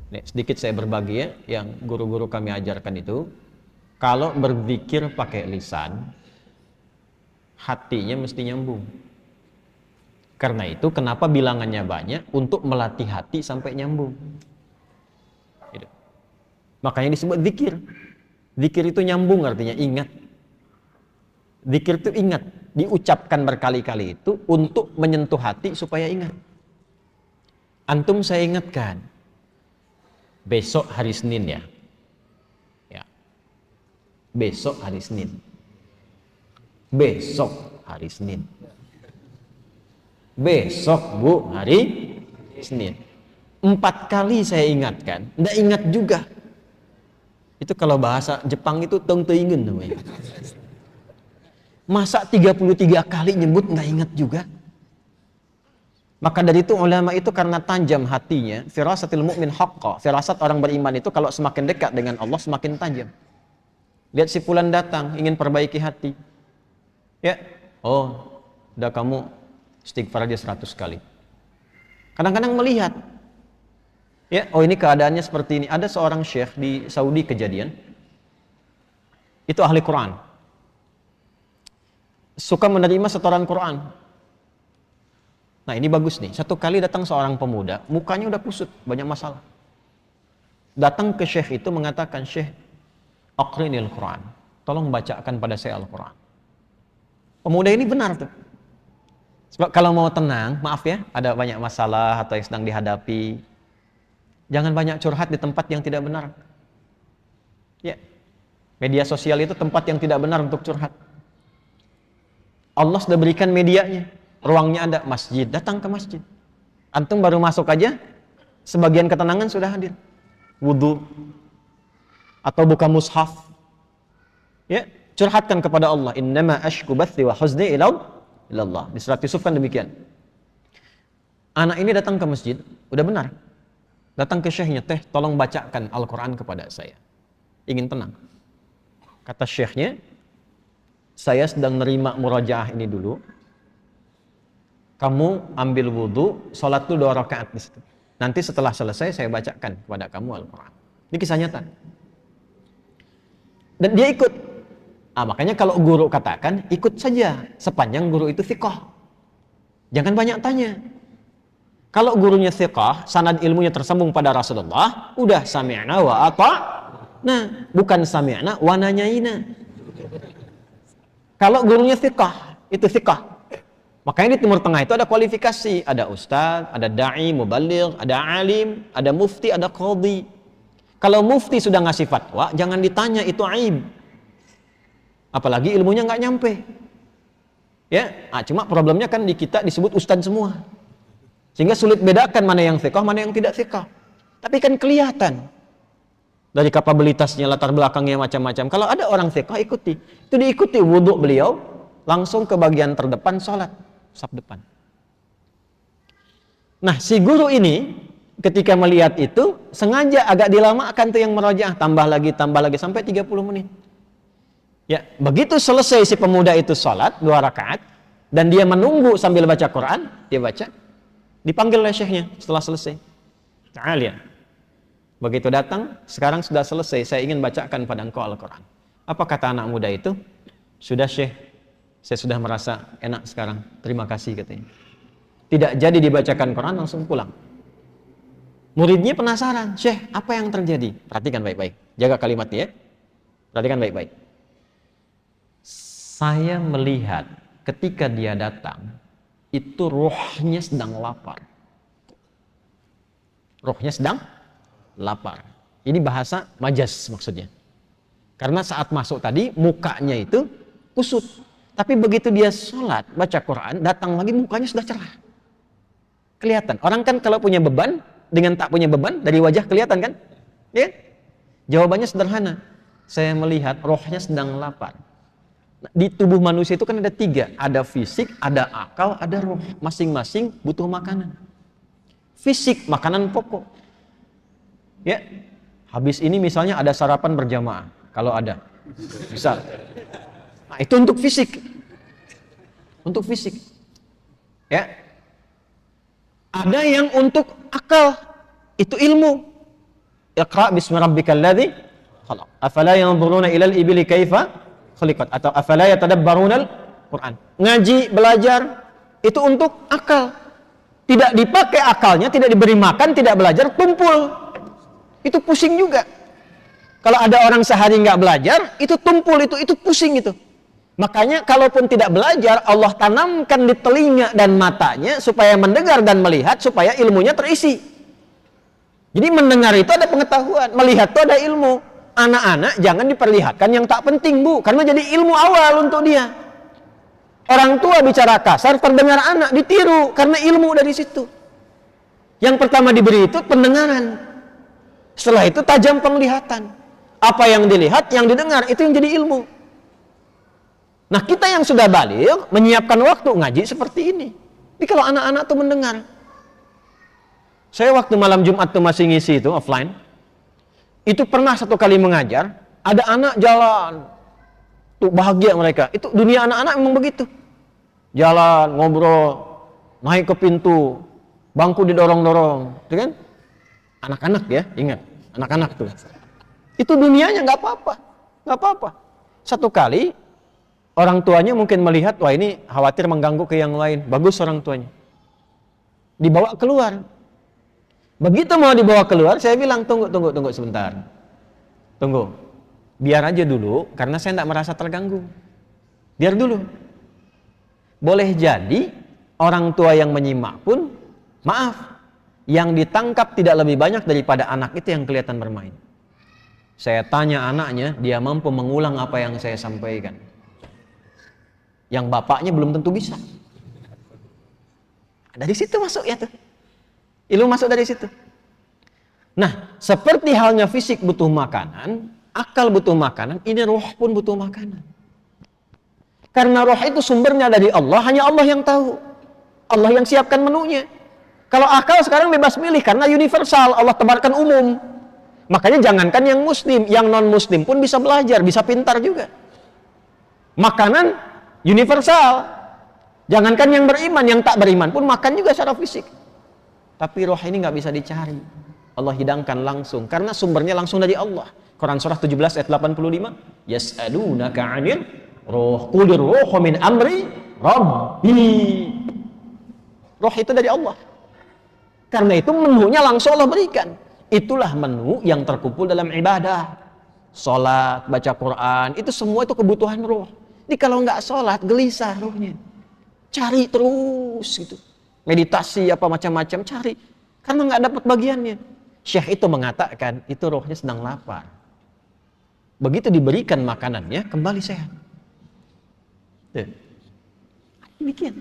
Nih, sedikit saya berbagi ya, yang guru-guru kami ajarkan itu, kalau berzikir pakai lisan, hatinya mesti nyambung. Karena itu kenapa bilangannya banyak, untuk melatih hati sampai nyambung. Gitu. Makanya disebut zikir. Zikir itu nyambung, artinya ingat. Zikir itu ingat, diucapkan berkali-kali itu untuk menyentuh hati supaya ingat. Antum saya ingatkan, besok hari Senin ya. Ya. Besok hari Senin. Besok hari Senin. Besok Bu hari Senin. 4 kali saya ingatkan, enggak ingat juga. Itu kalau bahasa Jepang itu tong teingen namanya. Masa 33 kali nyebut enggak ingat juga? Maka dari itu ulama itu karena tajam hatinya, firasatil mu'min haqqa, firasat orang beriman itu kalau semakin dekat dengan Allah semakin tajam. Lihat si fulan datang ingin perbaiki hati. Ya, oh, udah kamu istighfar aja 100 kali. Kadang-kadang melihat, ya, oh ini keadaannya seperti ini. Ada seorang syekh di Saudi kejadian, itu ahli Quran, suka menerima setoran Quran. Nah ini bagus nih, satu kali datang seorang pemuda, mukanya udah kusut, banyak masalah. Datang ke syekh itu mengatakan, Syekh, aqrinil Quran, tolong bacakan pada saya Al-Quran. Pemuda ini benar tuh. Sebab kalau mau tenang, maaf ya, ada banyak masalah atau yang sedang dihadapi, jangan banyak curhat di tempat yang tidak benar. Ya, media sosial itu tempat yang tidak benar untuk curhat. Allah sudah berikan medianya. Ruangnya ada, masjid, datang ke masjid. Antum baru masuk aja, sebagian ketenangan sudah hadir. Wudu, atau buka mushaf. Ya, curhatkan kepada Allah. Innama ashku bathi wa huzni ilallah. Di surat Yusuf kan demikian. Anak ini datang ke masjid, udah benar. Datang ke syekhnya, teh tolong bacakan Al-Quran kepada saya. Ingin tenang. Kata syekhnya, saya sedang nerima murajaah ini dulu. Kamu ambil wudhu, sholat dulu 2 rakaat di situ. Nanti setelah selesai saya bacakan kepada kamu Al-Quran. Ini kisah nyata. Dan dia ikut. Makanya kalau guru katakan, ikut saja sepanjang guru itu thiqah. Jangan banyak tanya. Kalau gurunya thiqah, sanad ilmunya tersambung pada Rasulullah, udah sami'na wa ata'na, bukan sami'na wa nanyaina. Kalau gurunya thiqah, itu thiqah. Makanya di Timur Tengah itu ada kualifikasi, ada ustaz, ada da'i, mubaligh, ada alim, ada mufti, ada qadhi. Kalau mufti sudah ngasih fatwa, jangan ditanya, itu aib. Apalagi ilmunya nggak nyampe. Ya, cuma problemnya kan di kita disebut ustaz semua. Sehingga sulit bedakan mana yang thiqah, mana yang tidak thiqah. Tapi kan kelihatan dari kapabilitasnya, latar belakangnya macam-macam. Kalau ada orang thiqah, ikuti. Itu diikuti wudhu beliau, langsung ke bagian terdepan sholat. Saf depan. Nah, si guru ini ketika melihat itu sengaja agak dilamakan tuh yang merajaah, tambah lagi sampai 30 menit. Ya, begitu selesai si pemuda itu sholat 2 rakaat dan dia menunggu sambil baca Quran, dia baca, dipanggil oleh syekhnya setelah selesai. Ta'al ya. Begitu datang, sekarang sudah selesai, saya ingin bacakan pada engkau Al-Quran. Apa kata anak muda itu? Sudah syekh, saya sudah merasa enak sekarang, terima kasih katanya. Tidak jadi dibacakan Quran, langsung pulang. Muridnya penasaran, Syekh, apa yang terjadi? Perhatikan baik-baik, jaga kalimatnya ya. Perhatikan baik-baik. Saya melihat ketika dia datang, itu rohnya sedang lapar. Rohnya sedang lapar. Ini bahasa majas maksudnya. Karena saat masuk tadi, mukanya itu kusut. Tapi begitu dia sholat, baca Quran, datang lagi mukanya sudah cerah. Kelihatan. Orang kan kalau punya beban, dengan tak punya beban, dari wajah kelihatan kan? Ya? Jawabannya sederhana. Saya melihat rohnya sedang lapar. Di tubuh manusia itu kan ada 3. Ada fisik, ada akal, ada roh. Masing-masing butuh makanan. Fisik, makanan pokok. Ya? Habis ini misalnya ada sarapan berjamaah. Kalau ada. Misal. Nah, itu untuk fisik. Untuk fisik. Ya. Ada yang untuk akal. Itu ilmu. Iqra bismi rabbikal ladzi khalaq. Afala yanzuruna ilal ibili kaifa khuliqat atau afala yatadabbarunal Quran. Ngaji, belajar itu untuk akal. Tidak dipakai akalnya, tidak diberi makan, tidak belajar, tumpul. Itu pusing juga. Kalau ada orang sehari nggak belajar, itu tumpul, itu pusing itu. Makanya kalaupun tidak belajar, Allah tanamkan di telinga dan matanya supaya mendengar dan melihat, supaya ilmunya terisi. Jadi mendengar itu ada pengetahuan, melihat itu ada ilmu. Anak-anak jangan diperlihatkan yang tak penting, Bu, karena jadi ilmu awal untuk dia. Orang tua bicara kasar, terdengar anak ditiru karena ilmu dari situ. Yang pertama diberi itu pendengaran. Setelah itu tajam penglihatan. Apa yang dilihat, yang didengar, itu yang jadi ilmu. Nah, kita yang sudah baligh menyiapkan waktu ngaji seperti ini. Jadi kalau anak-anak tuh mendengar. Saya waktu malam Jumat tuh masih ngisi itu offline. Itu pernah satu kali mengajar, ada anak jalan. Tuh bahagia mereka. Itu dunia anak-anak memang begitu. Jalan, ngobrol, naik ke pintu, bangku didorong-dorong, gitu kan? Anak-anak ya, ingat, anak-anak tuh. Itu dunianya nggak apa-apa, nggak apa-apa. Satu kali orang tuanya mungkin melihat, wah ini khawatir mengganggu ke yang lain. Bagus orang tuanya. Dibawa keluar. Begitu mau dibawa keluar, saya bilang tunggu sebentar. Tunggu. Biar aja dulu, karena saya tidak merasa terganggu. Biar dulu. Boleh jadi orang tua yang menyimak pun, maaf, yang ditangkap tidak lebih banyak daripada anak itu yang kelihatan bermain. Saya tanya anaknya, dia mampu mengulang apa yang saya sampaikan. Yang bapaknya belum tentu bisa. Dari situ masuk ya tuh. Ilmu masuk dari situ. Nah, seperti halnya fisik butuh makanan, akal butuh makanan, ini roh pun butuh makanan. Karena roh itu sumbernya dari Allah, hanya Allah yang tahu. Allah yang siapkan menunya. Kalau akal sekarang bebas milih, karena universal, Allah tebarkan umum. Makanya jangankan yang muslim, yang non-muslim pun bisa belajar, bisa pintar juga. Makanan universal. Jangankan yang beriman, yang tak beriman pun makan juga secara fisik. Tapi roh ini nggak bisa dicari. Allah hidangkan langsung, karena sumbernya langsung dari Allah. Quran surah 17 ayat 85. Yas'alunaka 'anil ruh, qulir ruhu min amri rabbi. Roh itu dari Allah. Karena itu menunya langsung Allah berikan. Itulah menu yang terkumpul dalam ibadah. Salat, baca Quran, itu semua itu kebutuhan roh. Jadi kalau nggak salat, gelisah rohnya. Cari terus gitu. Meditasi apa macam-macam cari. Karena nggak dapat bagiannya. Syekh itu mengatakan, itu rohnya sedang lapar. Begitu diberikan makanannya, kembali sehat. Demikian.